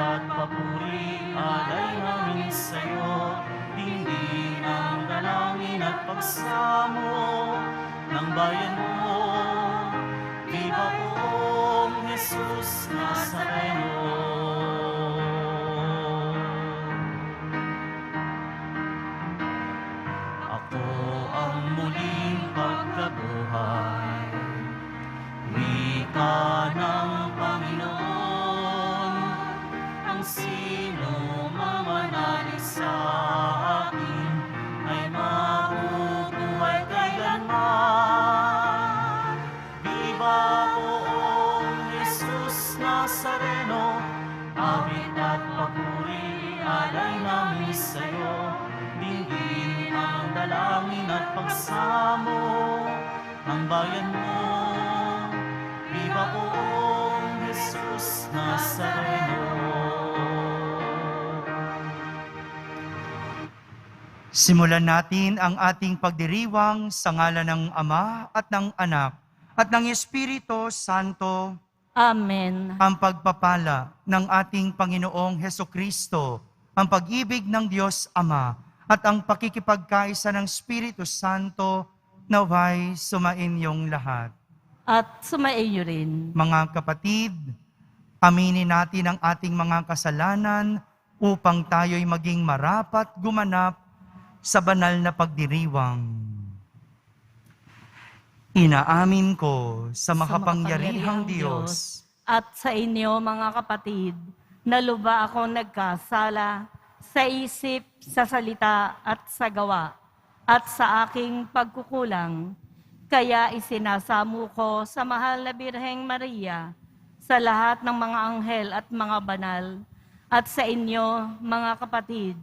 at papuri alay namin sa'yo. Dinggin ang dalangin at pagsamo ng bayan mo. Viva poong Jesus Nazareno. Ako ang muling pagkabuhay, wika ng Panginoon. Ang sino mamanalig sa akin ay mabubuhay kailanman. Viva poong Jesus Nazareno, awit at papuri alay namin sa'yo. Dinggin ang dalangin at pagsamo ng bayan mo. Viva poong Jesus Nazareno. Simulan natin ang ating pagdiriwang sa ngalan ng Ama at ng Anak at ng Espiritu Santo. Amen. Ang pagpapala ng ating Panginoong Hesukristo, ang pag-ibig ng Diyos Ama at ang pakikipagkaisa ng Espiritu Santo naway sumainyong lahat. At sumaiyo rin. Mga kapatid, aminin natin ang ating mga kasalanan upang tayo'y maging marapat gumanap sa banal na pagdiriwang. Inaamin ko sa makapangyarihang Diyos At sa inyo mga kapatid, na luba akong nagkasala sa isip, sa salita at sa gawa, at sa aking pagkukulang. Kaya isinasamo ko sa mahal na Birheng Maria, sa lahat ng mga anghel at mga banal, at sa inyo mga kapatid,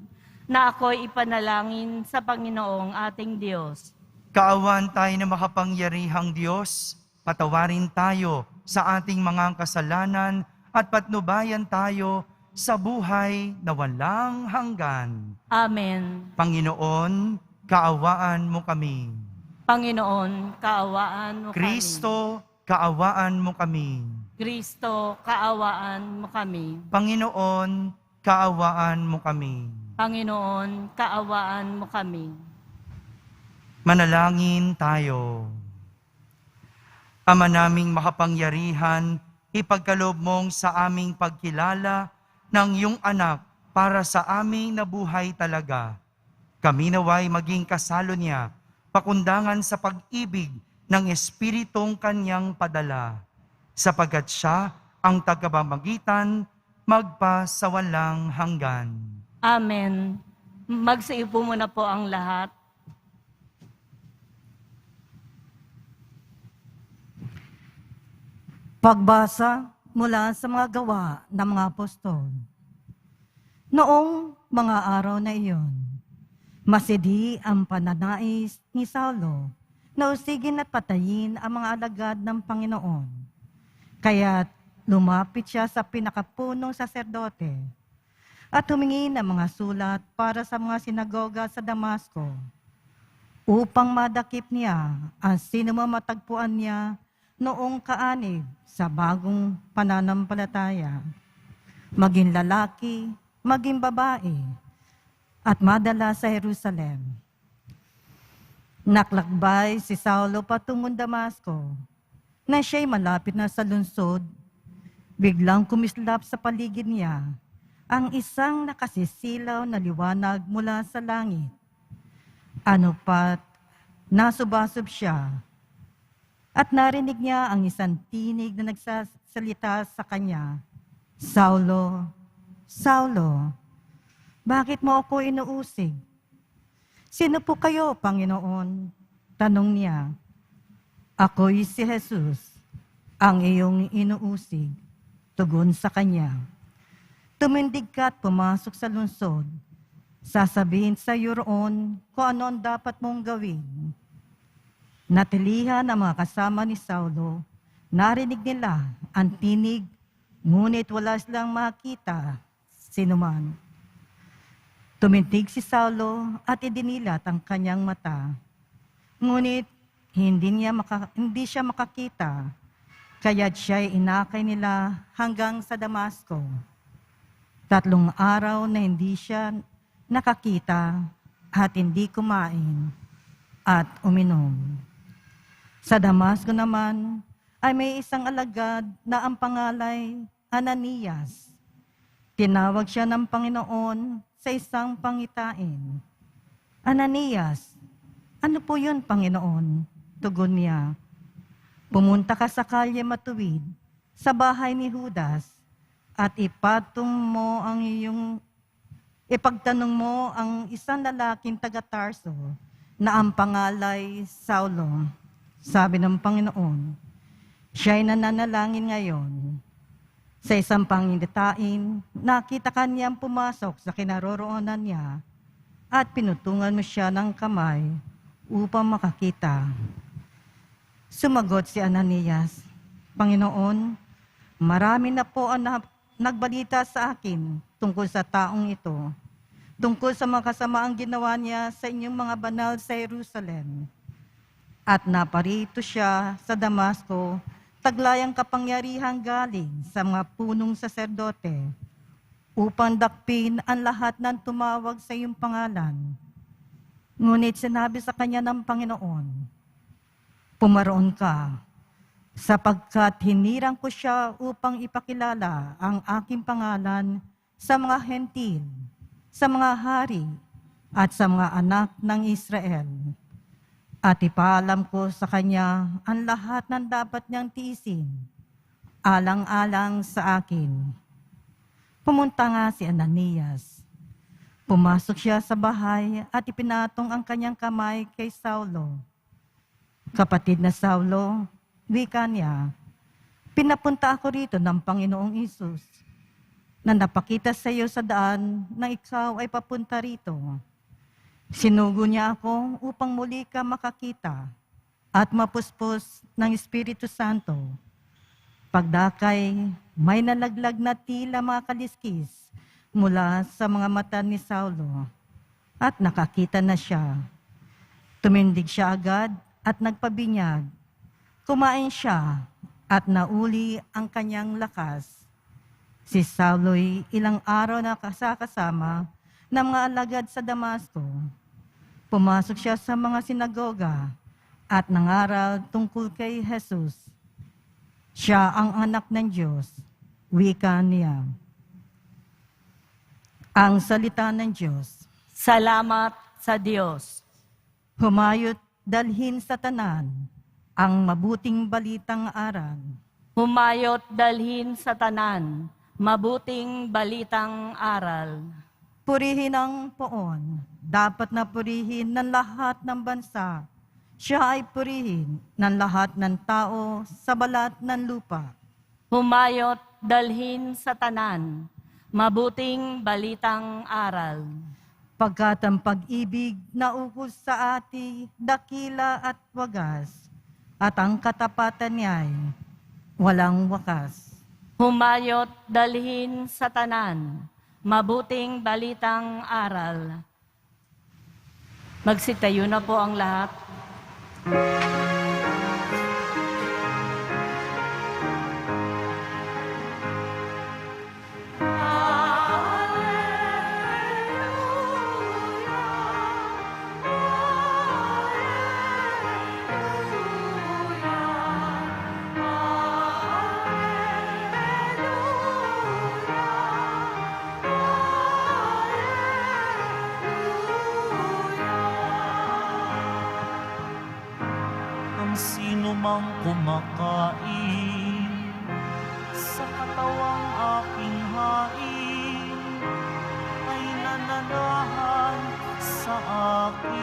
na ako'y ipanalangin sa Panginoong ating Diyos. Kaawan tayo na makapangyarihang Diyos, patawarin tayo sa ating mga kasalanan at patnubayan tayo sa buhay na walang hanggan. Amen. Panginoon, kaawaan mo kami. Panginoon, kaawaan mo kami. Kristo, kaawaan mo kami. Kristo, kaawaan mo kami. Panginoon, kaawaan mo kami. Panginoon, kaawaan mo kami. Manalangin tayo. Ama naming makapangyarihan, ipagkaloob mong sa aming pagkilala ng iyong anak para sa aming nabuhay talaga. Kami naway maging kasalo niya, pakundangan sa pag-ibig ng Espiritong kanyang padala, sapagkat siya ang tagapamagitan magpa sa walang hanggan. Amen. Magsiupo muna po ang lahat. Pagbasa mula sa mga gawa ng mga apostol. Noong mga araw na iyon, masidi ang pananais ni Saulo na usigin at patayin ang mga alagad ng Panginoon. Kaya lumapit siya sa pinakapunong saserdote at humingi ng mga sulat para sa mga sinagoga sa Damasco upang madakip niya ang sinumamatagpuan niya noong kaanib sa bagong pananampalataya, maging lalaki, maging babae, at madala sa Jerusalem. Naklakbay si Saulo patungong Damasco, na siya'y malapit na sa lungsod, biglang kumislap sa paligid niya ang isang nakasisilaw na liwanag mula sa langit. Ano pat, nasubasob siya, at narinig niya ang isang tinig na nagsasalita sa kanya, Saulo, Saulo, bakit mo ako inuusig? Sino po kayo, Panginoon? Tanong niya. Ako'y si Jesus, ang iyong inuusig. Tugon sa kanya. Tumindig ka at pumasok sa lungsod. Sasabihin sa iyo roon kung ano ang dapat mong gawin. Natilihan ang mga kasama ni Saulo. Narinig nila ang tinig, ngunit wala silang makita sinuman. Tumindig si Saulo at idinilat ang kanyang mata. Ngunit hindi siya makakita, kaya't siya'y inakay nila hanggang sa Damasco. 3 araw na hindi siya nakakita at hindi kumain at uminom. Sa Damasco naman ay may isang alagad na ang pangalay Ananias. Tinawag siya ng Panginoon sa isang pangitain. Ananias, ano po yun, Panginoon? Tugon niya, pumunta ka sa kalye matuwid sa bahay ni Judas at ipagtanong mo ang isang lalaking taga-Tarso na ang pangalay Saulo. Sabi ng Panginoon, siya'y nananalangin ngayon. Sa isang panginditain, nakita ka niyang pumasok sa kinaroroonan niya at pinutungan mo siya ng kamay upang makakita. Sumagot si Ananias, Panginoon, marami na po ang nagbalita sa akin tungkol sa taong ito, tungkol sa mga kasamaang ginawa niya sa inyong mga banal sa Jerusalem. At naparito siya sa Damasco, taglayang kapangyarihan galing sa mga punong saserdote, upang dakpin ang lahat ng tumawag sa iyong pangalan. Ngunit sinabi sa kanya ng Panginoon, pumaroon ka, sapagkat hinirang ko siya upang ipakilala ang aking pangalan sa mga hentil, sa mga hari, at sa mga anak ng Israel. At ipaalam ko sa kanya ang lahat ng dapat niyang tiisin, alang-alang sa akin. Pumunta nga si Ananias. Pumasok siya sa bahay at ipinatong ang kanyang kamay kay Saulo. Kapatid na Saulo, wika niya, pinapunta ako rito ng Panginoong Isus na napakita sa iyo sa daan na ikaw ay papunta rito. Sinugo niya ako upang muli ka makakita at mapuspos ng Espiritu Santo. Pagdakay, may nalaglag na tila mga kaliskis mula sa mga mata ni Saulo at nakakita na siya. Tumindig siya agad at nagpabinyag. Kumain siya at nauli ang kanyang lakas. Si Saulo'y ilang araw na kasama ng mga alagad sa Damasco. Pumasok siya sa mga sinagoga at nangaral tungkol kay Jesus. Siya ang anak ng Diyos, wika niya. Ang salita ng Diyos. Salamat sa Diyos. Humayot dalhin sa tanan ang mabuting balitang aral. Humayot dalhin sa tanan, mabuting balitang aral. Purihin ang poon, dapat na purihin ng lahat ng bansa. Siya ay purihin ng lahat ng tao sa balat ng lupa. Humayot dalhin sa tanan, mabuting balitang aral. Pagkat ang pag-ibig na ukos sa ati, dakila at wagas, at ang katapatan niya'y walang wakas. Humayot dalhin sa tanan, mabuting balitang aral. Magsitayo na po ang lahat. Sino mang kumakain sa katawang aking hain ay nananahan sa akin.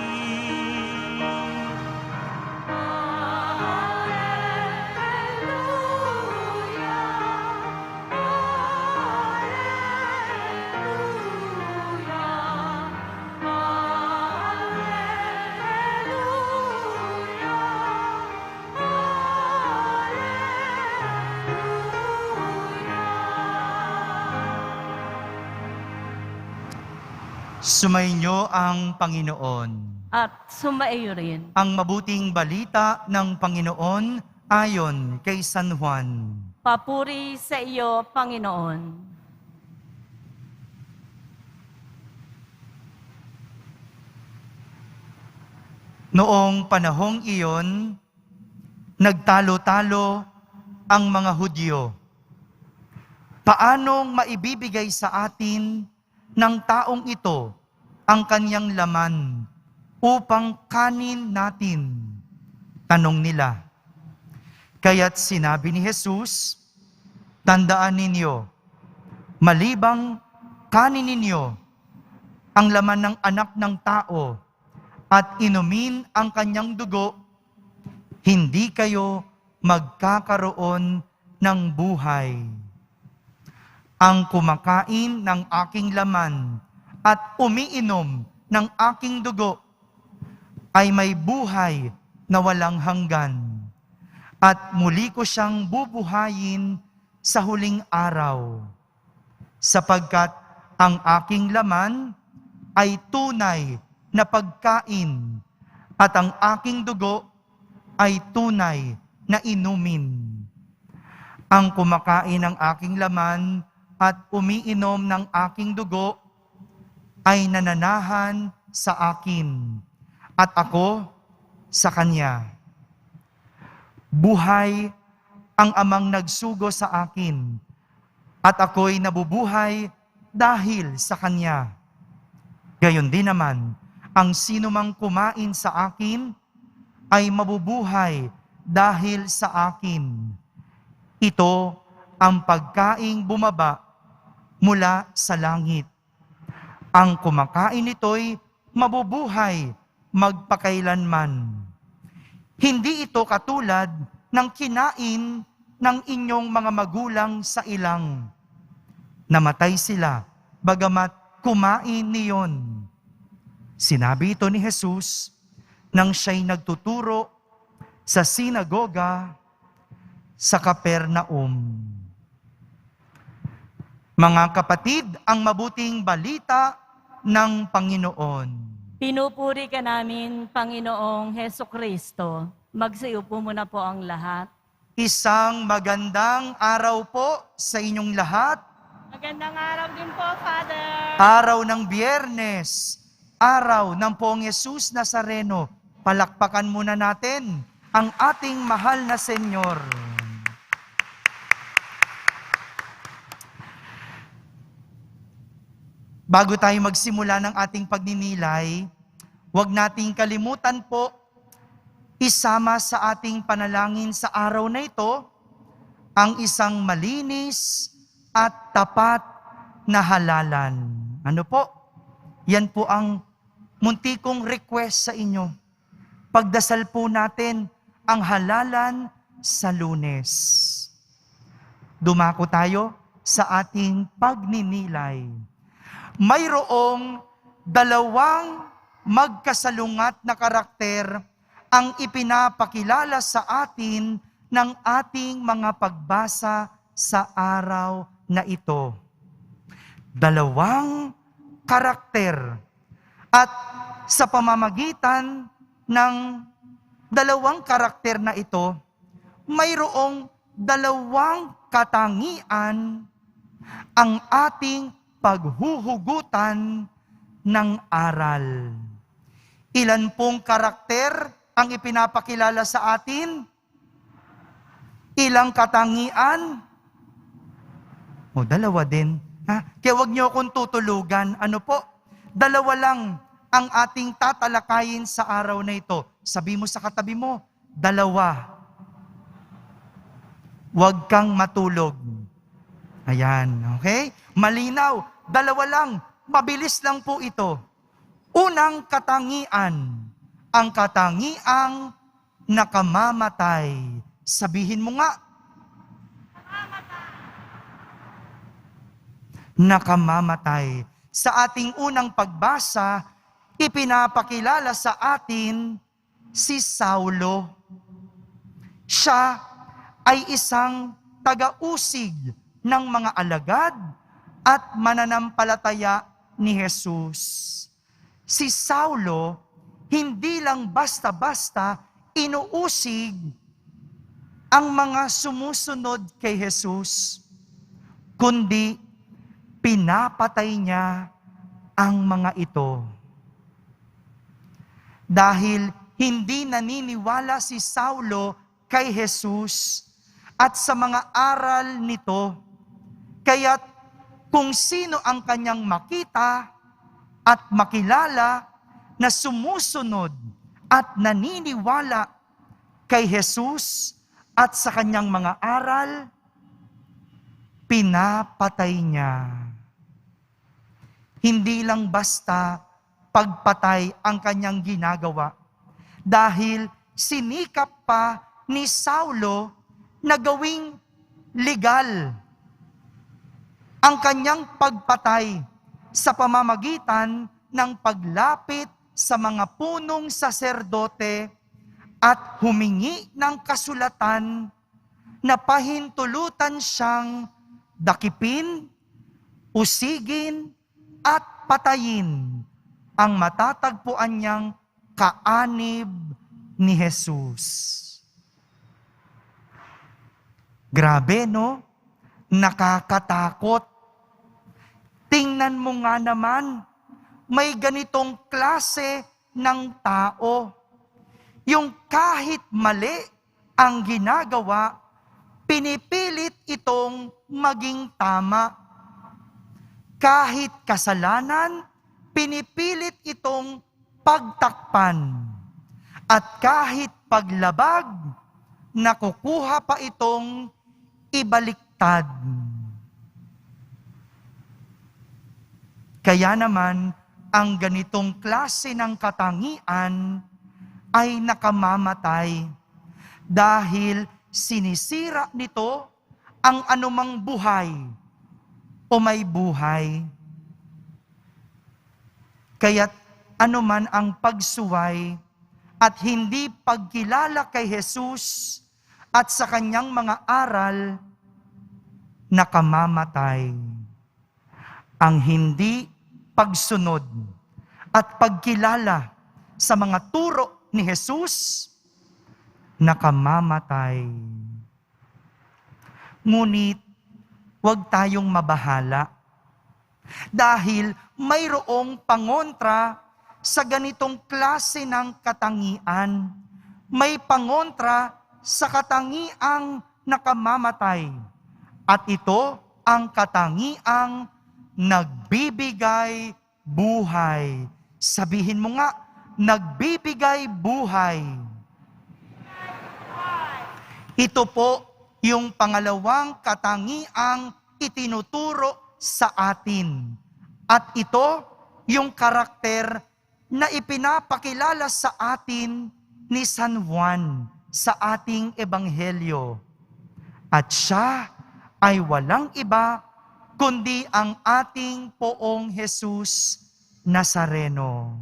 Sumainyo ang Panginoon. At sumaiyo rin. Ang mabuting balita ng Panginoon ayon kay San Juan. Papuri sa iyo, Panginoon. Noong panahong iyon, nagtalo-talo ang mga Hudyo. Paanong maibibigay sa atin ng taong ito ang kanyang laman upang kanin natin? Tanong nila. Kaya't sinabi ni Jesus, tandaan ninyo, malibang kanin ninyo ang laman ng anak ng tao at inumin ang kanyang dugo, hindi kayo magkakaroon ng buhay. Ang kumakain ng aking laman at umiinom ng aking dugo ay may buhay na walang hanggan. At muli ko siyang bubuhayin sa huling araw. Sapagkat ang aking laman ay tunay na pagkain at ang aking dugo ay tunay na inumin. Ang kumakain ng aking laman at umiinom ng aking dugo ay nananahan sa akin at ako sa kanya. Buhay ang amang nagsugo sa akin at ako'y nabubuhay dahil sa kanya. Gayon din naman, ang sinumang kumain sa akin ay mabubuhay dahil sa akin. Ito ang pagkaing bumaba mula sa langit. Ang kumakain nito'y mabubuhay magpakailanman. Hindi ito katulad ng kinain ng inyong mga magulang sa ilang. Namatay sila, bagamat kumain niyon. Sinabi ito ni Jesus nang siya'y nagtuturo sa sinagoga sa Capernaum. Mga kapatid, ang mabuting balita ng Panginoon. Pinupuri ka namin, Panginoong Heso Kristo. Magsiupo muna po ang lahat. Isang magandang araw po sa inyong lahat. Magandang araw din po, Father. Araw ng Biyernes, araw ng Poong Yesus Nazareno. Palakpakan muna natin ang ating mahal na Senyor. Bago tayo magsimula ng ating pagninilay, huwag nating kalimutan po isama sa ating panalangin sa araw na ito ang isang malinis at tapat na halalan. Ano po? Yan po ang munti kong request sa inyo. Pagdasal po natin ang halalan sa Lunes. Dumako tayo sa ating pagninilay. Mayroong dalawang magkasalungat na karakter ang ipinapakilala sa atin ng ating mga pagbasa sa araw na ito. Dalawang karakter. At sa pamamagitan ng dalawang karakter na ito, mayroong dalawang katangian ang ating paghuhugutan ng aral. Ilan pong karakter ang ipinapakilala sa atin? Ilang katangian? O, dalawa din. Kaya huwag niyo akong tutulugan. Ano po? Dalawa lang ang ating tatalakayin sa araw na ito. Sabi mo sa katabi mo, dalawa. Huwag kang matulog. Ayan, okay? Malinaw, dalawa lang. Mabilis lang po ito. Unang katangian, ang katangiang nakamamatay. Sabihin mo nga. Nakamamatay. Sa ating unang pagbasa, ipinapakilala sa atin si Saulo. Siya ay isang taga-usig ng mga alagad at mananampalataya ni Jesus. Si Saulo, hindi lang basta-basta inuusig ang mga sumusunod kay Jesus, kundi pinapatay niya ang mga ito. Dahil hindi naniniwala si Saulo kay Jesus at sa mga aral nito. Kaya't kung sino ang kanyang makita at makilala na sumusunod at naniniwala kay Jesus at sa kanyang mga aral, pinapatay niya. Hindi lang basta pagpatay ang kanyang ginagawa, dahil sinikap pa ni Saulo na gawing legal ang kanyang pagpatay sa pamamagitan ng paglapit sa mga punong saserdote at humingi ng kasulatan na pahintulutan siyang dakipin, usigin, at patayin ang matatagpuan niyang kaanib ni Jesus. Grabe, no? Nakakatakot. Tingnan mo nga naman, may ganitong klase ng tao. Yung kahit mali ang ginagawa, pinipilit itong maging tama. Kahit kasalanan, pinipilit itong pagtakpan. At kahit paglabag, nakukuha pa itong ibaliktad. Kaya naman, ang ganitong klase ng katangian ay nakamamatay dahil sinisira nito ang anumang buhay o may buhay. Kaya't anuman ang pagsuway at hindi pagkilala kay Jesus at sa kanyang mga aral, nakamamatay. Ang hindi pagsunod at pagkilala sa mga turo ni Jesus, nakamamatay. Ngunit, huwag tayong mabahala dahil mayroong pangontra sa ganitong klase ng katangian. May pangontra sa katangiang nakamamatay. At ito ang katangiang nagbibigay buhay. Sabihin mo nga, nagbibigay buhay. Ito po yung pangalawang katangiang itinuturo sa atin. At ito yung karakter na ipinapakilala sa atin ni San Juan sa ating ebanghelyo. At siya ay walang iba kundi ang ating Poong Jesus Nazareno.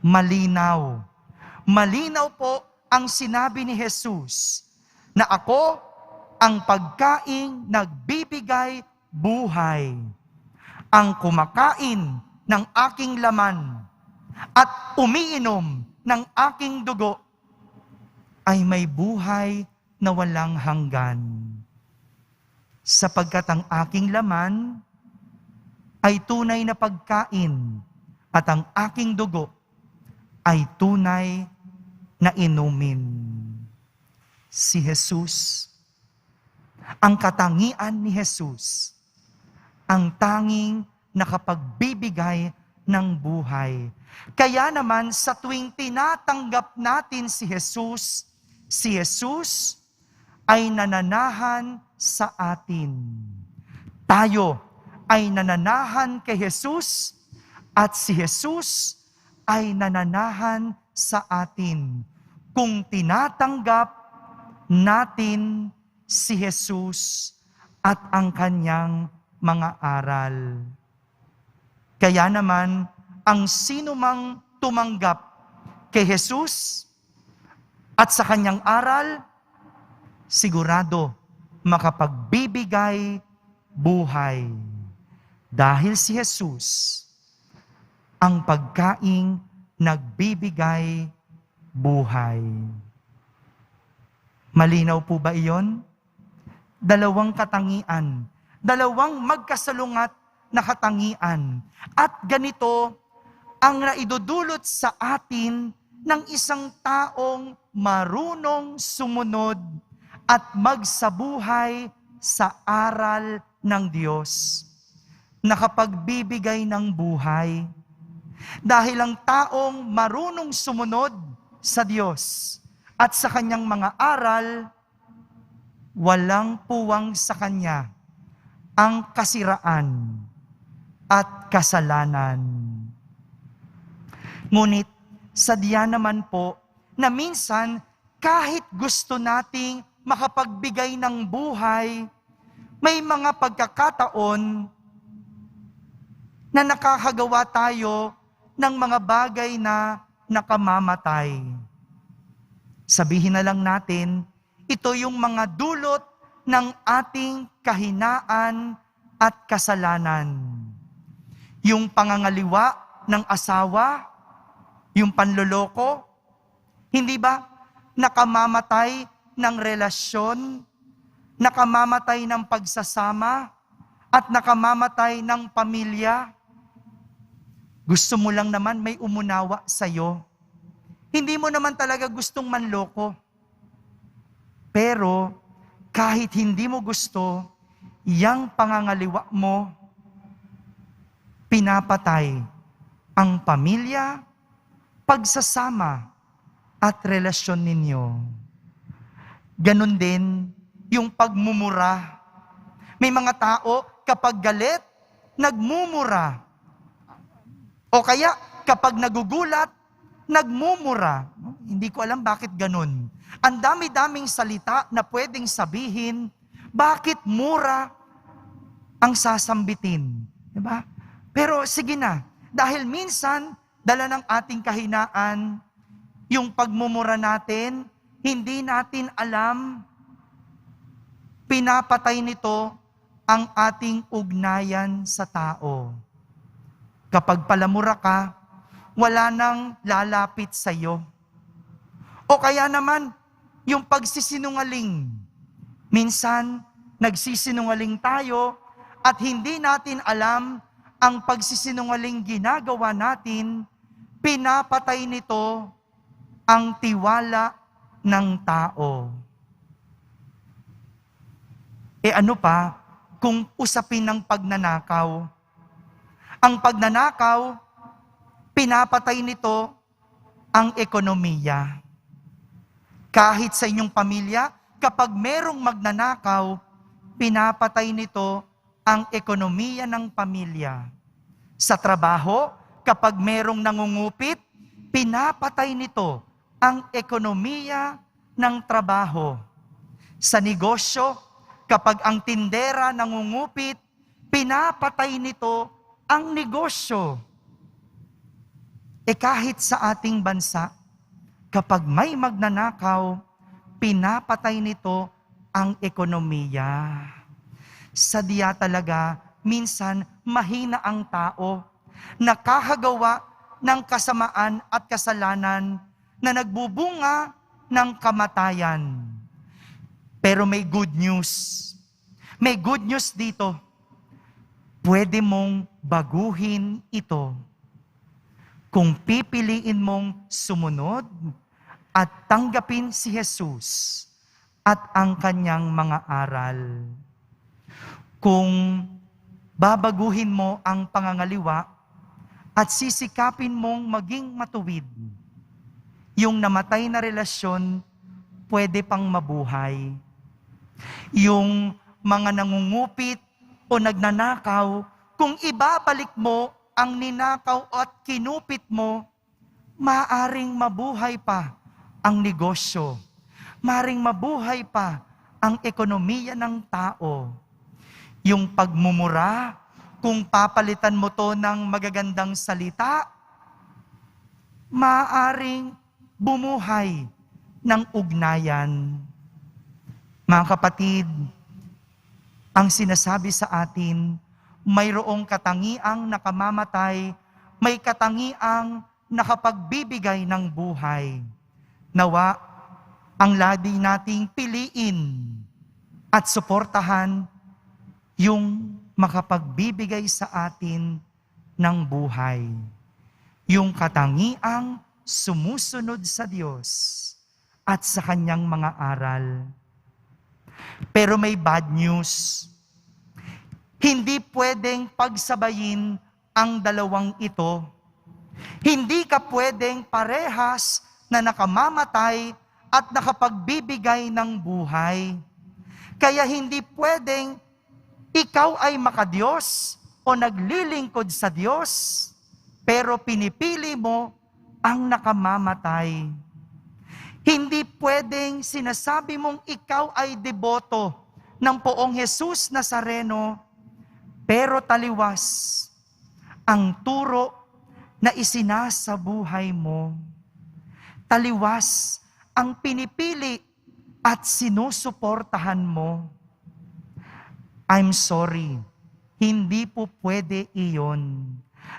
Malinaw. Malinaw po ang sinabi ni Jesus na ako ang pagkaing nagbibigay buhay. Ang kumakain ng aking laman at umiinom ng aking dugo ay may buhay na walang hanggan. Sapagkat ang aking laman ay tunay na pagkain at ang aking dugo ay tunay na inumin. Si Jesus, ang katangian ni Jesus, ang tanging nakapagbibigay ng buhay. Kaya naman sa tuwing tinatanggap natin si Jesus ay nananahan sa atin. Tayo ay nananahan kay Jesus at si Jesus ay nananahan sa atin kung tinatanggap natin si Jesus at ang kanyang mga aral. Kaya naman, ang sinumang tumanggap kay Jesus at sa kanyang aral, sigurado makapagbibigay buhay. Dahil si Jesus, ang pagkaing nagbibigay buhay. Malinaw po ba iyon? Dalawang katangian, dalawang magkasalungat na katangian. At ganito ang naidudulot sa atin ng isang taong marunong sumunod at magsabuhay sa aral ng Diyos, nakapagbibigay ng buhay. Dahil ang taong marunong sumunod sa Diyos at sa kanyang mga aral, walang puwang sa kanya ang kasiraan at kasalanan. Ngunit sadya naman po na minsan kahit gusto nating makapagbigay ng buhay, may mga pagkakataon na nakakagawa tayo ng mga bagay na nakamamatay. Sabihin na lang natin, ito yung mga dulot ng ating kahinaan at kasalanan. Yung pangangaliwa ng asawa, yung panloloko, hindi ba nakamamatay ng relasyon, nakamamatay ng pagsasama, at nakamamatay ng pamilya? Gusto mo lang naman may umunawa sa'yo. Hindi mo naman talaga gustong manloko. Pero kahit hindi mo gusto, yang pangangaliwa mo, pinapatay ang pamilya, pagsasama, at relasyon ninyo. Ganon din yung pagmumura. May mga tao, kapag galit, nagmumura. O kaya, kapag nagugulat, nagmumura. Hindi ko alam bakit ganun. Ang dami-daming salita na pwedeng sabihin, bakit mura ang sasambitin? Diba? Pero sige na, dahil minsan, dala ng ating kahinaan, yung pagmumura natin, hindi natin alam, pinapatay nito ang ating ugnayan sa tao. Kapag palamura ka, wala nang lalapit sa iyo. O kaya naman, yung pagsisinungaling. Minsan, nagsisinungaling tayo at hindi natin alam ang pagsisinungaling ginagawa natin, pinapatay nito ang tiwala ng tao. Ano pa kung usapin ng pagnanakaw? Ang pagnanakaw, pinapatay nito ang ekonomiya. Kahit sa inyong pamilya, kapag merong magnanakaw, pinapatay nito ang ekonomiya ng pamilya. Sa trabaho, kapag merong nangungupit, pinapatay nito ang ekonomiya ng trabaho. Sa negosyo, kapag ang tindera nangungupit, pinapatay nito ang negosyo. Kahit sa ating bansa, kapag may magnanakaw, pinapatay nito ang ekonomiya. Sadya talaga, minsan mahina ang tao, nakahagawa ng kasamaan at kasalanan na nagbubunga ng kamatayan. Pero may good news. May good news dito. Pwede mong baguhin ito kung pipiliin mong sumunod at tanggapin si Jesus at ang kanyang mga aral. Kung babaguhin mo ang pangangaliwa at sisikapin mong maging matuwid, yung namatay na relasyon pwede pang mabuhay. Yung mga nangungupit o nagnanakaw, kung ibabalik mo ang ninakaw at kinupit mo, maaring mabuhay pa ang negosyo. Maaring mabuhay pa ang ekonomiya ng tao. Yung pagmumura, kung papalitan mo to ng magagandang salita, maaring bumuhay ng ugnayan. Mga kapatid, ang sinasabi sa atin, mayroong katangiang nakamamatay, may katangiang nakapagbibigay ng buhay. Nawa, ang lagi nating piliin at suportahan yung makapagbibigay sa atin ng buhay. Yung katangiang sumusunod sa Diyos at sa kanyang mga aral. Pero may bad news. Hindi pwedeng pagsabayin ang dalawang ito. Hindi ka pwedeng parehas na nakamamatay at nakapagbibigay ng buhay. Kaya hindi pwedeng ikaw ay makadiyos o naglilingkod sa Diyos, pero pinipili mo ang nakamamatay. Hindi pwedeng sinasabi mong ikaw ay deboto ng Poong Jesus Nazareno, pero taliwas ang turo na isinasa buhay mo. Taliwas ang pinipili at sinusuportahan mo. I'm sorry, hindi po pwede iyon.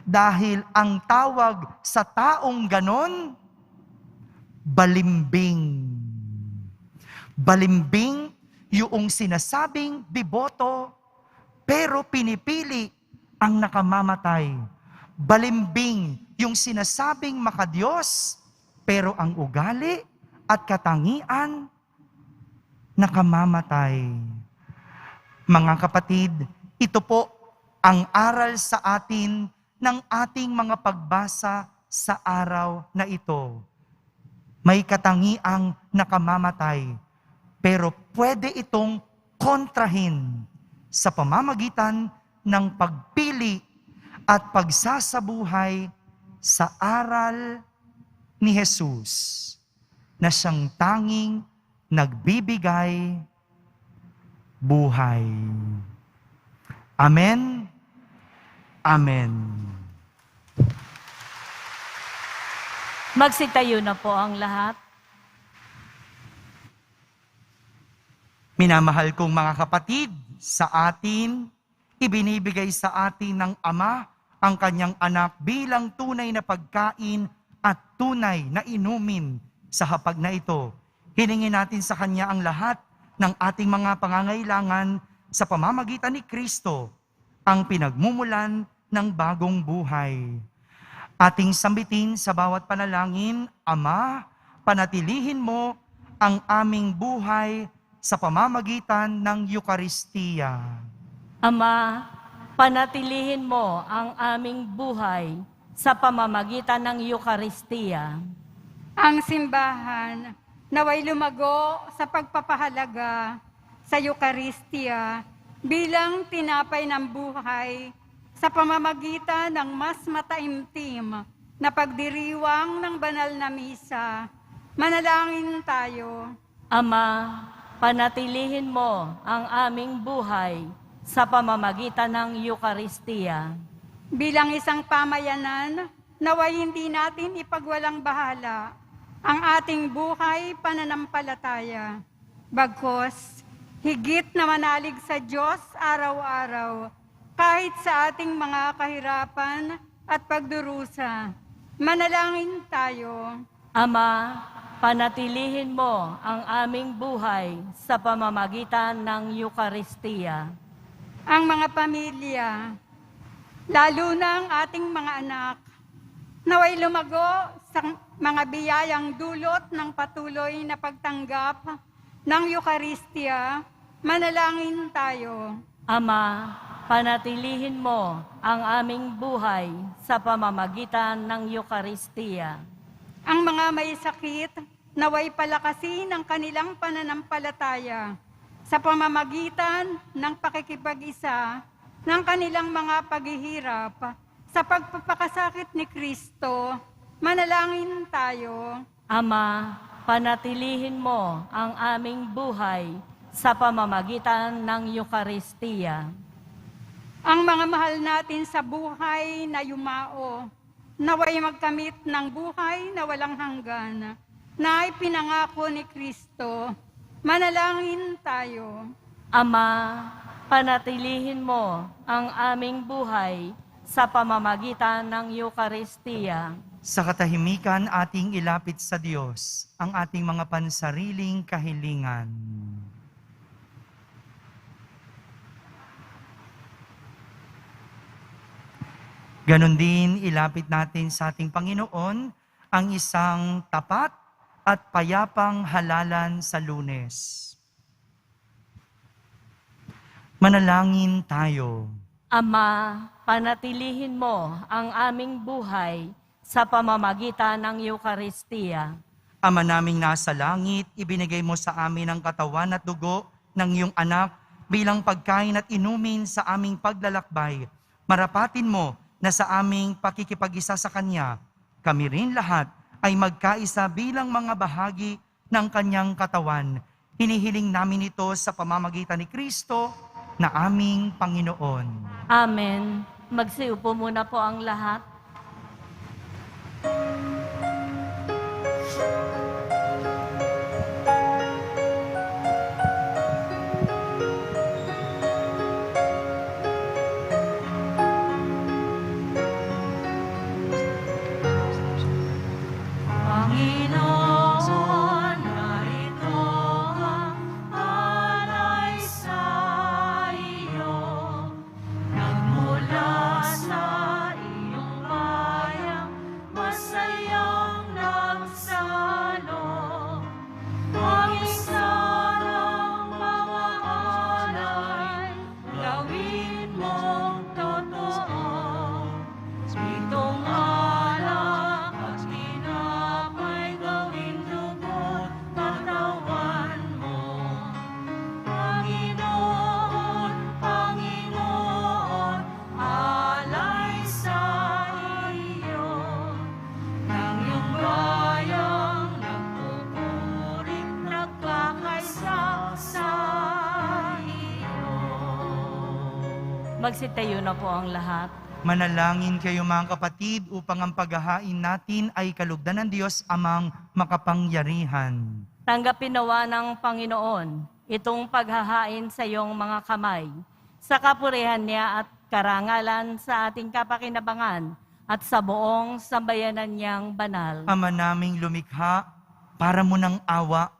Dahil ang tawag sa taong ganon, balimbing. Balimbing yung sinasabing deboto, pero pinipili ang nakamamatay. Balimbing yung sinasabing makadiyos, pero ang ugali at katangian, nakamamatay. Mga kapatid, ito po ang aral sa atin ng ating mga pagbasa sa araw na ito. May katangiang nakamamatay, pero pwede itong kontrahin sa pamamagitan ng pagpili at pagsasabuhay sa aral ni Jesus na siyang tanging nagbibigay buhay. Amen. Amen. Magsitayo na po ang lahat. Minamahal kong mga kapatid, sa atin, ibinibigay sa atin ng Ama ang kanyang anak bilang tunay na pagkain at tunay na inumin sa hapag na ito. Hiningin natin sa kanya ang lahat ng ating mga pangangailangan sa pamamagitan ni Kristo, ang pinagmumulan ng bagong buhay. Ating sambitin sa bawat panalangin, Ama, panatilihin mo ang aming buhay sa pamamagitan ng Eukaristiya. Ama, panatilihin mo ang aming buhay sa pamamagitan ng Eukaristiya. Ang simbahan naway lumago sa pagpapahalaga sa Eukaristiya bilang tinapay ng buhay sa pamamagitan ng mas mataimtim na pagdiriwang ng banal na misa. Manalangin tayo. Ama, panatilihin mo ang aming buhay sa pamamagitan ng Eukaristiya. Bilang isang pamayanan, naway hindi natin ipagwalang bahala ang ating buhay pananampalataya. Bagkus, higit na manalig sa Diyos araw-araw, kahit sa ating mga kahirapan at pagdurusa. Manalangin tayo. Ama, panatilihin mo ang aming buhay sa pamamagitan ng Eukaristiya. Ang mga pamilya, lalo na ang ating mga anak, naway lumago sa mga biyayang dulot ng patuloy na pagtanggap ng Eukaristiya. Manalangin tayo. Ama, panatilihin mo ang aming buhay sa pamamagitan ng Eukaristiya. Ang mga may sakit, naway palakasin ang kanilang pananampalataya sa pamamagitan ng pakikipag-isa ng kanilang mga paghihirap sa pagpapakasakit ni Kristo. Manalangin tayo. Ama, panatilihin mo ang aming buhay sa pamamagitan ng Eukaristiya. Ang mga mahal natin sa buhay na yumao, naway magkamit ng buhay na walang hanggan, na ipinangako ni Kristo. Manalangin tayo. Ama, panatilihin mo ang aming buhay sa pamamagitan ng Eukaristiya. Sa katahimikan ating ilapit sa Diyos ang ating mga pansariling kahilingan. Ganon din ilapit natin sa ating Panginoon ang isang tapat at payapang halalan sa Lunes. Manalangin tayo. Ama, panatilihin mo ang aming buhay sa pamamagitan ng Eukaristiya. Ama naming nasa langit, ibinigay mo sa amin ang katawan at dugo ng iyong anak bilang pagkain at inumin sa aming paglalakbay. Marapatin mo na sa aming pakikipag-isa sa Kanya, kami rin lahat ay magkaisa bilang mga bahagi ng Kanyang katawan. Hinihiling namin ito sa pamamagitan ni Kristo na aming Panginoon. Amen. Magsiupo muna po ang lahat. Panginoon, narito ang alay sa iyo. Nagmula sa iyong bayang masayang nagsalo. Ang isa ng mga alay, gawin mong totoo. Itong alak at tinapay, gawin dugo't katawan mo. Panginoon, Panginoon, alay sa iyo. Nang iyong bayang nagpupurik, nagkakaisa sa iyo. Magsitayo na po ang lahat. Manalangin kayo mga kapatid upang ang paghahain natin ay kalugdan ng Diyos amang makapangyarihan. Tanggapin nawa ng Panginoon itong paghahain sa iyong mga kamay, sa kapurihan niya at karangalan sa ating kapakinabangan at sa buong sambayanan niyang banal. Ama naming lumikha, para mo ng awa,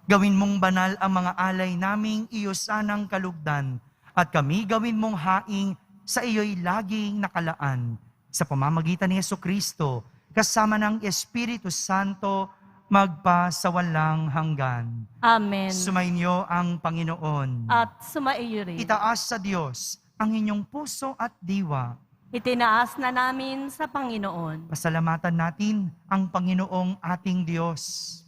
gawin mong banal ang mga alay naming iyo sanang kalugdan, at kami gawin mong haing sa iyo'y laging nakalaan. Sa pamamagitan ni Jesucristo, kasama ng Espiritu Santo, magpasawalang hanggan. Amen. Sumainyo ang Panginoon. At sumaiyo rin. Itaas sa Diyos ang inyong puso at diwa. Itinaas na namin sa Panginoon. Pasalamatan natin ang Panginoong ating Diyos.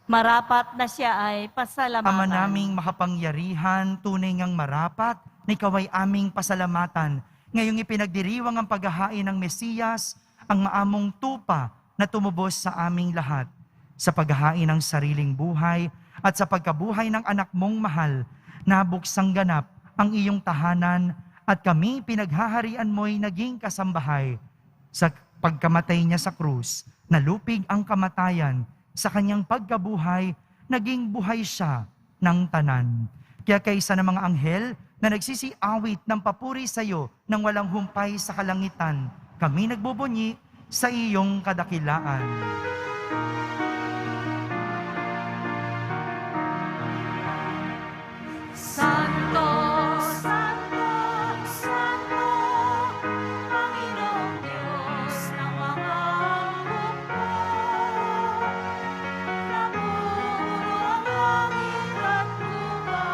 Marapat na siya ay pasalamatan. Ama naming makapangyarihan, tunay ngang marapat, na ikaw ay aming pasalamatan. Ngayong ipinagdiriwang ang paghahain ng Mesiyas, ang maamong tupa na tumubos sa aming lahat. Sa paghahain ng sariling buhay at sa pagkabuhay ng anak mong mahal, nabuksang ganap ang iyong tahanan at kami pinaghaharian mo'y naging kasambahay. Sa pagkamatay niya sa krus, nalupig ang kamatayan. Sa kanyang pagkabuhay, naging buhay siya ng tanan. Kaya kaysa ng mga anghel na nagsisiawit ng papuri sa iyo nang walang humpay sa kalangitan, kami nagbubunyi sa iyong kadakilaan. Santo, Santo, Santo, Panginoong Diyos ng mga hukbo. Nabuo ang langit at lupa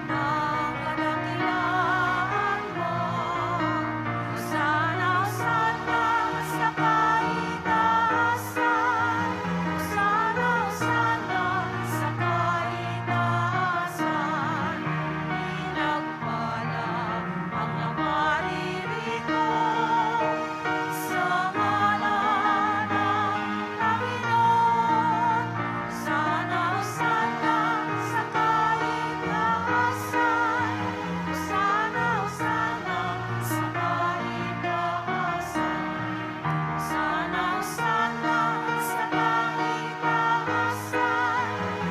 ng kadakilaan mo. Hosana, Hosana sa kaitaasan. Hosana, Hosana sa kaitaasan. Pinagpala ang naparirito sa ngalan ng Panginoon. Hosana, Hosana sa kaitaasan. Hosana, Hosana sa kaitaasan. Hosana, Hosana sa kaitaasan.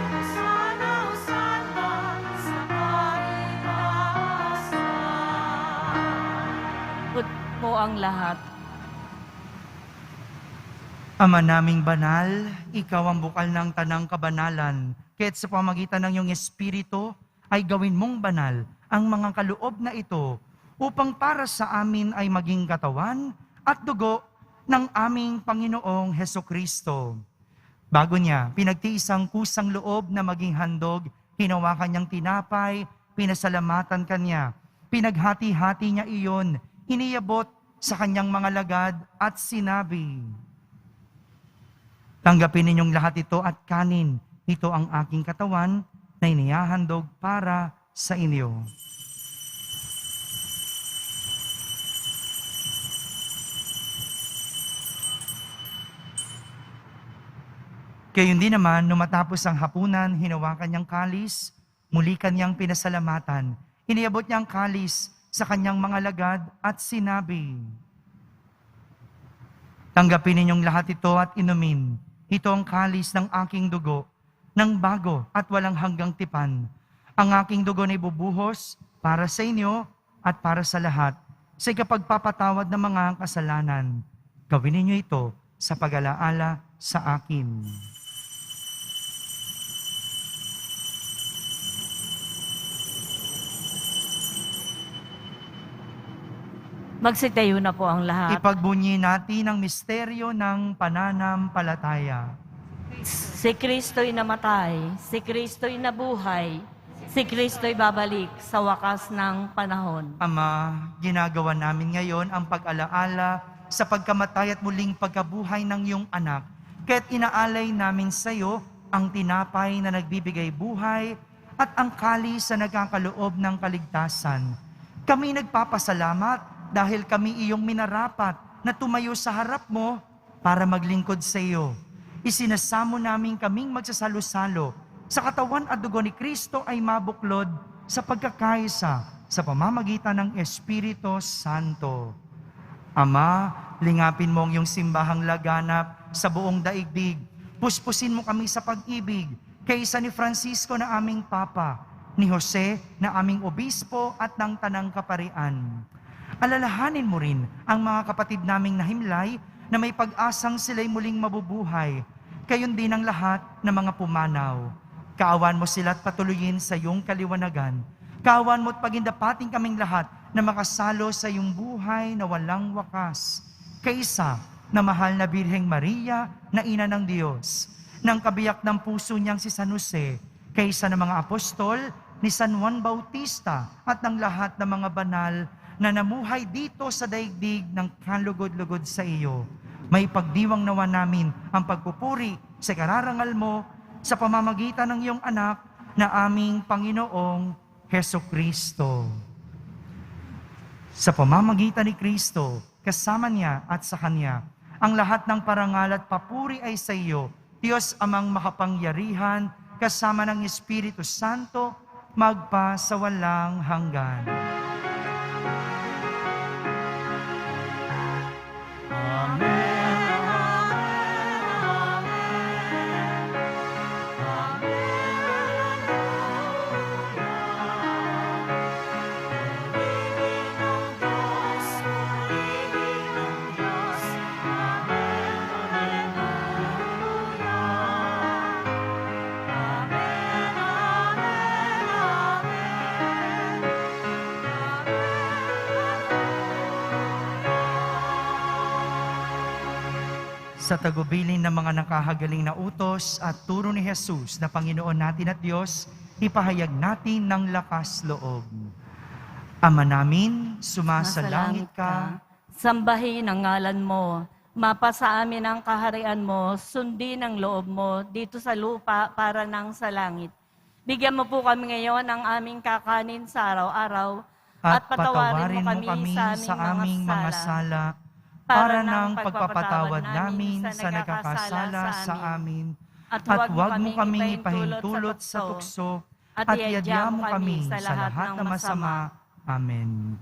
Hosana, Hosana sa kaitaasan. Put po ang lahat. Ama naming banal, ikaw ang bukal ng tanang kabanalan. Kaya't sa pamagitan ng iyong Espiritu, ay gawin mong banal ang mga kaloob na ito upang para sa amin ay maging katawan at dugo ng aming Panginoong Heso Kristo. Bago niya, pinagtiis ang kusang loob na maging handog, hinawakan niyang tinapay, pinasalamatan kanya, pinaghati-hati niya iyon, iniyabot sa kanyang mga lagad at sinabi, "Tanggapin ninyong lahat ito at kanin, ito ang aking katawan na inihahandog para sa inyo." Gayon din naman, nung matapos ang hapunan, hinawakan niyang kalis, muli kanyang pinasalamatan. Iniabot niya ang kalis sa kanyang mga lagad at sinabi, "Tanggapin ninyong lahat ito at inumin. Ito ang kalis ng aking dugo, ng bago at walang hanggang tipan. Ang aking dugo na ibubuhos para sa inyo at para sa lahat, sa ikapagpapatawad ng mga kasalanan. Gawin ninyo ito sa pag-alaala sa akin." Magsitayo na po ang lahat. Ipagbunyi natin ang misteryo ng pananampalataya. Si Kristo'y namatay, si Kristo'y nabuhay, si Kristo'y babalik sa wakas ng panahon. Ama, ginagawa namin ngayon ang pag-alaala sa pagkamatay at muling pagkabuhay ng iyong anak. Kaya't inaalay namin sa iyo ang tinapay na nagbibigay buhay at ang kalis na nagkakaloob ng kaligtasan. Kami nagpapasalamat dahil kami iyong minarapat na tumayo sa harap mo para maglingkod sa iyo. Isinasamo namin kaming magsasalo-salo sa katawan at dugo ni Kristo ay mabuklod sa pagkakaisa sa pamamagitan ng Espiritu Santo. Ama, lingapin mo ang iyong simbahang laganap sa buong daigdig. Puspusin mo kami sa pag-ibig kaysa ni Francisco na aming Papa, ni Jose na aming Obispo at ng Tanang Kaparian. Alalahanin mo rin ang mga kapatid naming nahimlay na may pag-asang sila'y muling mabubuhay. Gayon din ang lahat ng mga pumanaw. Kaawan mo sila at patuloyin sa iyong kaliwanagan. Kaawan mo at pagindapating kaming lahat na makasalo sa iyong buhay na walang wakas. Kaysa na mahal na Birheng Maria na ina ng Diyos, ng kabiyak ng puso niyang si San Jose, kaysa ng mga apostol ni San Juan Bautista at ng lahat ng mga banal na namuhay dito sa daigdig ng kalugod-lugod sa iyo. May pagdiwang nawa namin ang pagpupuri sa kararangal mo sa pamamagitan ng iyong anak na aming Panginoong Heso Kristo. Sa pamamagitan ni Kristo, kasama niya at sa Kanya, ang lahat ng parangal at papuri ay sa iyo, Diyos amang makapangyarihan, kasama ng Espiritu Santo, magpa sa walang hanggan. Sa tagubilin ng mga nakahagaling na utos at turo ni Jesus na Panginoon natin at Diyos, ipahayag natin ng lakas loob. Ama namin, sumasalangit ka. Sambahin ang ngalan mo. Mapasa amin ang kaharian mo. Sundin ang loob mo dito sa lupa para nang sa langit. Bigyan mo po kami ngayon ng aming kakanin sa araw-araw. At patawarin mo kami sa aming mga sala para ng pagpapatawad namin sa nagkakasala sa amin. At huwag mo kaming ipahintulot sa tukso at iadya mo kami sa lahat ng masama. Amen.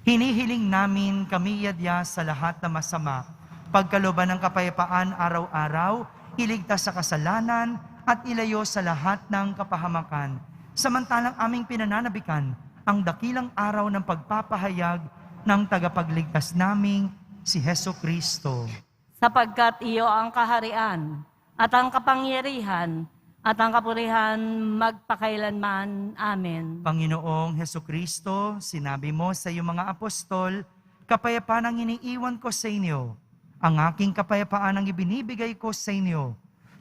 Hinihiling namin kami iadya sa lahat ng masama. Pagkalooban ng kapayapaan araw-araw, iligtas sa kasalanan at ilayo sa lahat ng kapahamakan. Samantalang aming pinananabikan ang dakilang araw ng pagpapahayag ng tagapagligtas naming si Heso Kristo. Sapagkat iyo ang kaharian at ang kapangyarihan at ang kapurihan magpakailanman. Amen. Panginoong Heso Kristo, sinabi mo sa iyong mga apostol, kapayapaan ang iniiwan ko sa inyo, Ang aking kapayapaan ang ibinibigay ko sa inyo.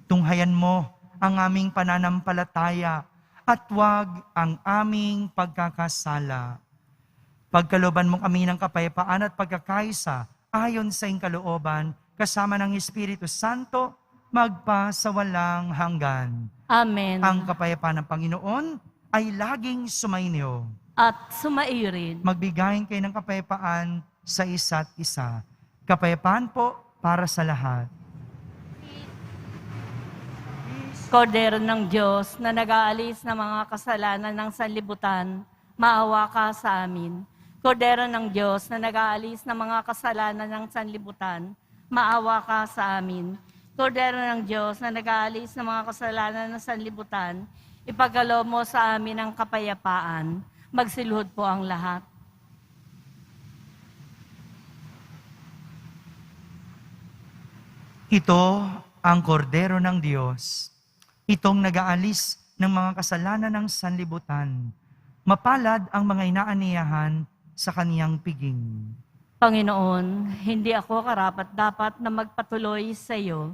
Tunghayan mo ang aming pananampalataya at huwag ang aming pagkakasala. Pagkalooban mo kami ng kapayapaan at pagkakaisa ayon sa iyong kalooban, kasama ng Espiritu Santo, magpa sa walang hanggan. Amen. Ang kapayapaan ng Panginoon ay laging sumainyo. At sumairin. Magbigayin kayo ng kapayapaan sa isa't isa. Kapayapaan po para sa lahat. Kordero ng Diyos na nag-aalis ng mga kasalanan ng sanlibutan, maawa ka sa amin. Kordero ng Diyos na nag-aalis ng mga kasalanan ng sanlibutan, maawa ka sa amin. Kordero ng Diyos na nag-aalis ng mga kasalanan ng sanlibutan, ipagkaloob mo sa amin ang kapayapaan. Magsiluhod po ang lahat. Ito ang kordero ng Diyos, itong nag-aalis ng mga kasalanan ng sanlibutan. Mapalad ang mga inaaniyahan sa kaniyang piging. Panginoon, hindi ako karapat-dapat na magpatuloy sa iyo,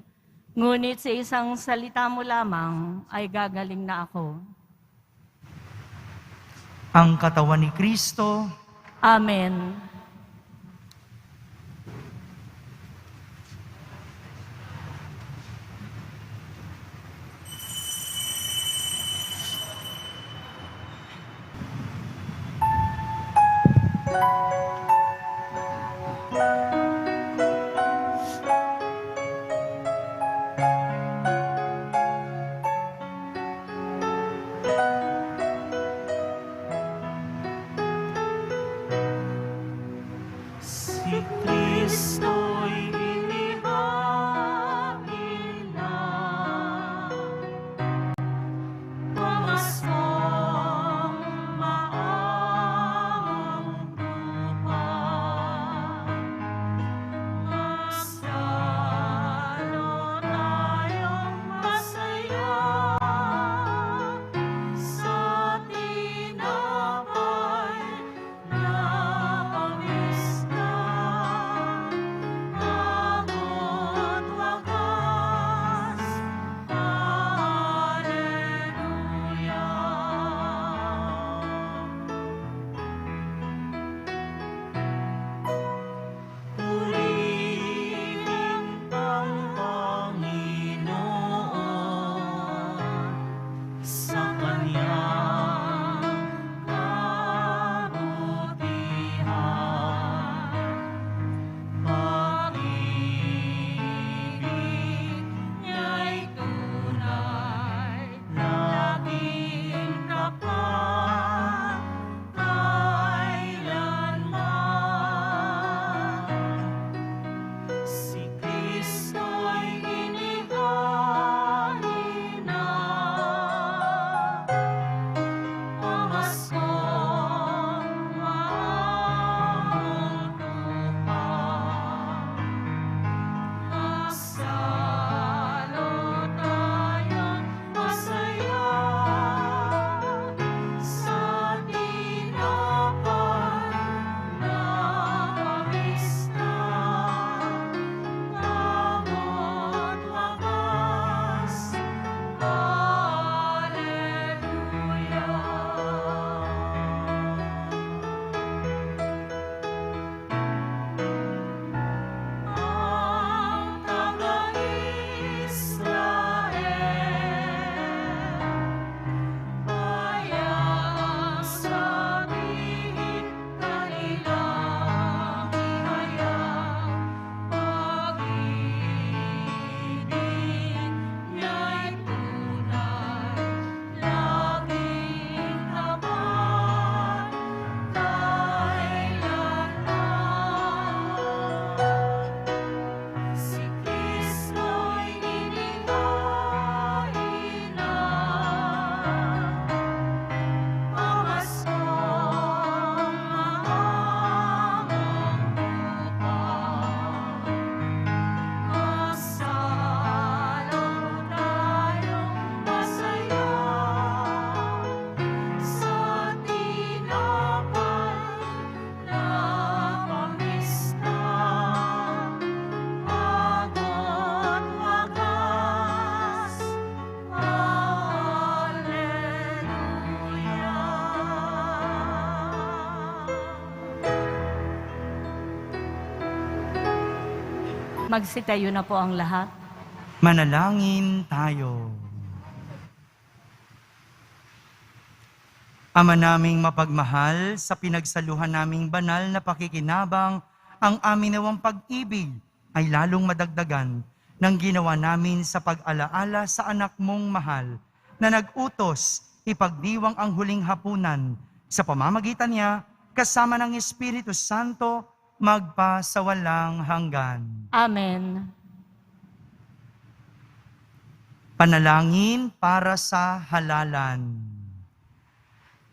ngunit sa isang salita mo lamang ay gagaling na ako. Ang katawan ni Kristo, Amen. Si Kristo'y inihain na, pamasang maamang buhay. Mas lalo tayong masaya sa tinapay na pamis na Magsitayo na po ang lahat. Manalangin tayo. Ama naming mapagmahal, sa pinagsaluhan naming banal na pakikinabang, ang amin nawang pag-ibig ay lalong madagdagan ng ginawa namin sa pag-alaala sa anak mong mahal na nag-utos ipagdiwang ang huling hapunan sa pamamagitan niya kasama ng Espiritu Santo magpa sa walang hanggan. Amen. Panalangin para sa halalan.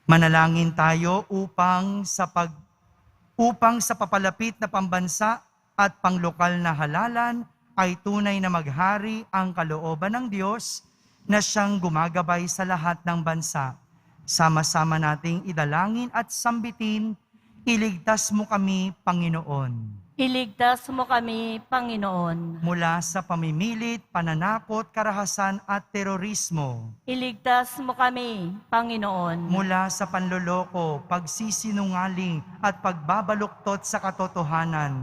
Manalangin tayo upang sa papalapit na pambansa at panglokal na halalan ay tunay na maghari ang kalooban ng Diyos na siyang gumagabay sa lahat ng bansa. Sama-sama nating idalangin at sambitin, iligtas mo kami, Panginoon. Iligtas mo kami, Panginoon. Mula sa pamimilit, pananakot, karahasan at terorismo. Iligtas mo kami, Panginoon. Mula sa panloloko, pagsisinungaling at pagbabaluktot sa katotohanan.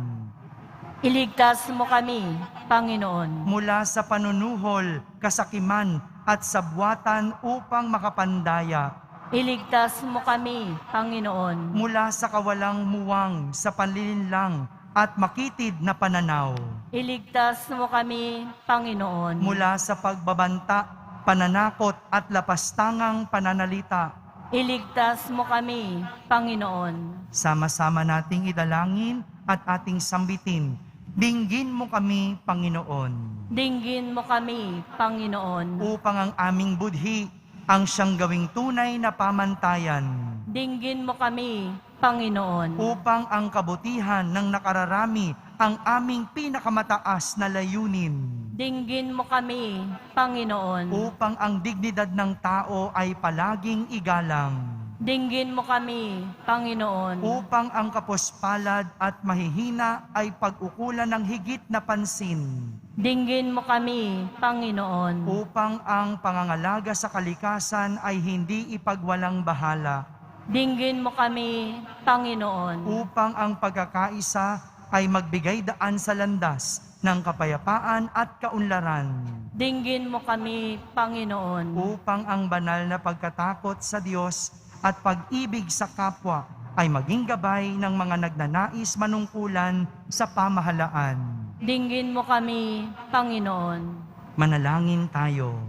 Iligtas mo kami, Panginoon. Mula sa panunuhol, kasakiman at sabwatan upang makapandaya. Iligtas mo kami, Panginoon. Mula sa kawalang muwang, sa panlilinlang at makitid na pananaw. Iligtas mo kami, Panginoon. Mula sa pagbabanta, pananakot at lapastangang pananalita. Iligtas mo kami, Panginoon. Sama-sama nating idalangin at ating sambitin. Dinggin mo kami, Panginoon. Dinggin mo kami, Panginoon. Upang ang aming budhi ang siyang gawing tunay na pamantayan. Dinggin mo kami, Panginoon. Upang ang kabutihan ng nakararami ang aming pinakamataas na layunin. Dinggin mo kami, Panginoon. Upang ang dignidad ng tao ay palaging igalang. Dinggin mo kami, Panginoon. Upang ang kapuspalad at mahihina ay pag-ukulan ng higit na pansin. Dinggin mo kami, Panginoon. Upang ang pangangalaga sa kalikasan ay hindi ipagwalang bahala. Dinggin mo kami, Panginoon. Upang ang pagkakaisa ay magbigay daan sa landas ng kapayapaan at kaunlaran. Dinggin mo kami, Panginoon. Upang ang banal na pagkatakot sa Diyos at pag-ibig sa kapwa ay maging gabay ng mga nagnanais manungkulan sa pamahalaan. Dinggin mo kami, Panginoon. Manalangin tayo.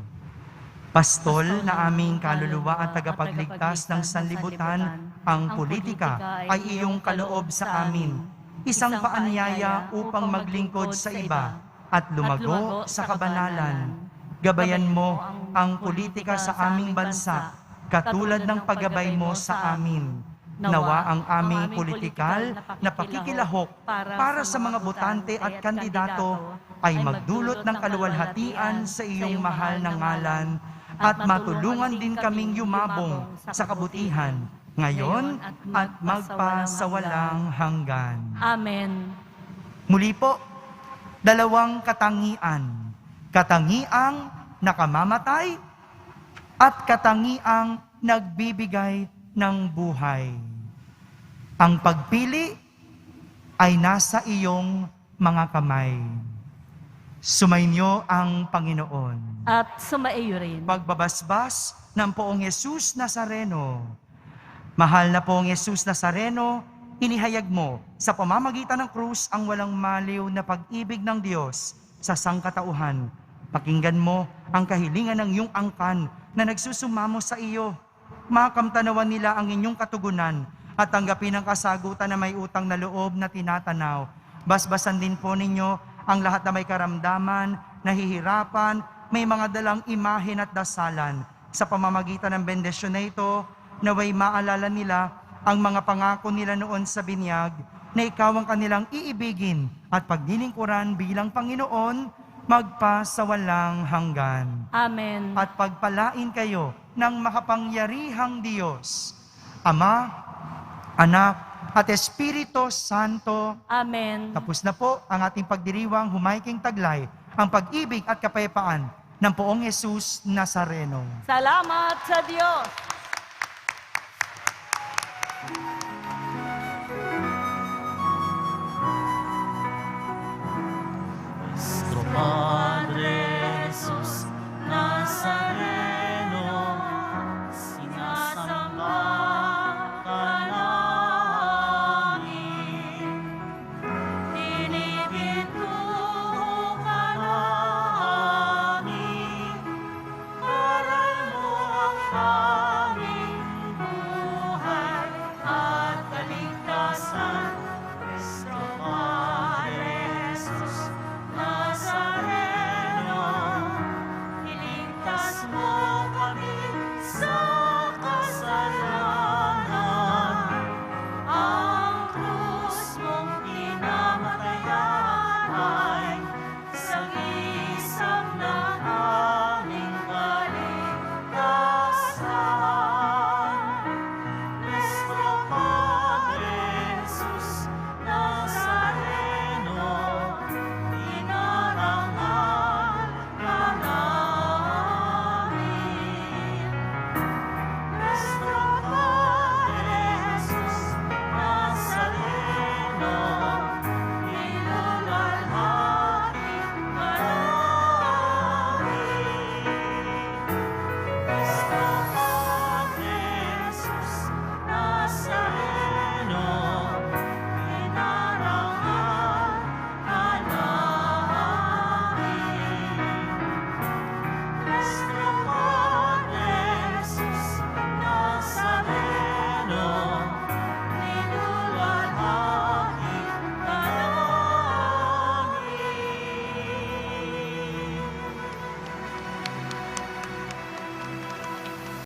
Pastol na aming kaluluwa at tagapagligtas ng sanlibutan, ang politika ay iyong kaloob sa amin. Isang paanyaya upang maglingkod sa iba at lumago sa kabanalan. Gabayan mo ang politika sa aming bansa, katulad ng paggabay mo sa amin. Nawa ang aming politikal na pakikilahok para sa mga botante at kandidato ay magdulot ng kaluwalhatian sa iyong mahal na ngalan at matulungan din kaming yumabong sa kabutihan ngayon at magpasawalang hanggan. Amen. Muli po, dalawang katangian. Katangiang nakamamatay at katangiang nagbibigay ng buhay. Ang pagpili ay nasa iyong mga kamay. Sumainyo ang Panginoon. At sumaiyo rin. Pagbabasbas ng Poong Yesus Nazareno. Mahal na Poong Yesus Nazareno, inihayag mo sa pamamagitan ng krus ang walang maliw na pag-ibig ng Diyos sa sangkatauhan. Pakinggan mo ang kahilingan ng iyong angkan na nagsusumamo sa iyo. Makamtanawan nila ang inyong katugunan at tanggapin ang kasagutan na may utang na loob na tinatanaw. Basbasan din po ninyo ang lahat na may karamdaman, nahihirapan, may mga dalang imahin at dasalan. Sa pamamagitan ng bendisyon na ito, naway maalala nila ang mga pangako nila noon sa binyag na ikaw ang kanilang iibigin at paglilingkuran bilang Panginoon magpa sa walang hanggan. Amen. At pagpalain kayo ng makapangyarihang Diyos, Ama, Anak, at Espiritu Santo. Amen. Tapos na po ang ating pagdiriwang humayking taglay, ang pag-ibig at kapayapaan ng Poong Yesus Nazareno. Salamat sa Diyos.